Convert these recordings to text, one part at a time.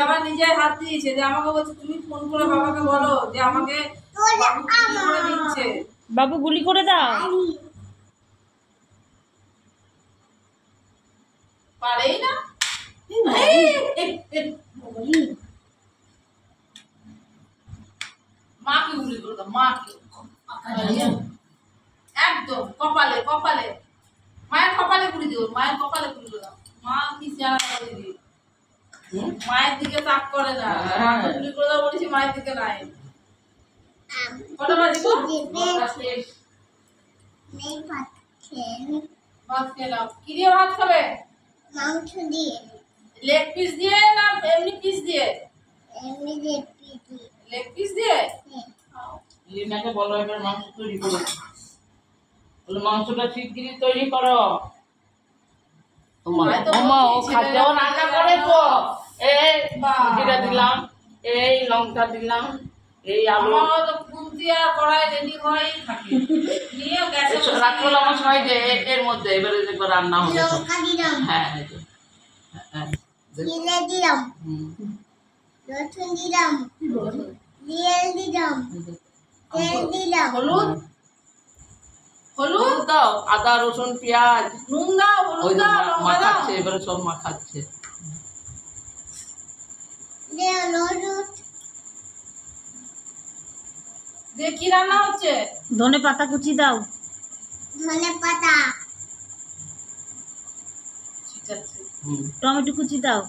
আবার নিজে হাত দিয়েছে যে আমাকে বলছে তুমি ফোন করে বাবাকে বলো যে আমাকে করে দিচ্ছে। বাবু গুলি করে দাও। পারেই না। মাকে গুলি করে দাও, মাকে একদম কপালে কপালে, মায়ের কপালে গুলি দিও, মায়ের কপালে গুলি করে দাও। মা কি চেহারা করে দিই, মায়ের দিকে তাক করে না। মাকে গুলি করে দাও বলেছি, মায়ের দিকে নাই। কটা বাজে গো? ভাত খেলাম। কি দিয়ে ভাত খাবে? মাংস দিয়ে। লেগ পিস দিয়ে না এমনি পিস দিয়ে? এমনি লেগ পিস দিয়ে। লেগ পিস দিয়ে? লিনাকে বলো এবার মাংস তৈরি করো, বলে মাংসটা শিগগিরই তৈরি করো। তোমার ও খাদ্যও রান্না করে তো। এই জিরা দিলাম, এই লঙ্কা দিলাম, এই আলু। আমার তো খুন্তি আর কড়াই রেডি হয়েই থাকে। নিয়ে গ্যাসে রাখলো আমার সময় যে এর মধ্যে এবারে দেখবো রান্না হবে। লঙ্কা দিলাম। হ্যাঁ এই যে জিরে দিলাম। রসুন দিলাম। তেল দিলাম। তেল দিলাম। হলুদ হলুদ দাও, আদা রসুন পেঁয়াজ। নুন দাও, ওই হলুদ দাও, লঙ্কা দাও। মাখাচ্ছে, এবারে সব মাখাচ্ছে। হলুদ। দিয়ে কি রান্না হচ্ছে? ধনে পাতা কুচি দাও। ধনে পাতা। ঠিক আছে। টমেটো কুচি দাও।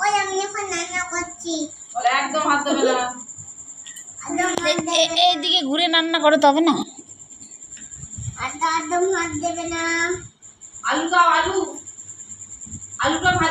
ওই আমি এখন রান্না করছি। বলে একদম হাত দেবে না। এইদিকে ঘুরে রান্না করো তবে না। একদম হাত দেবে না।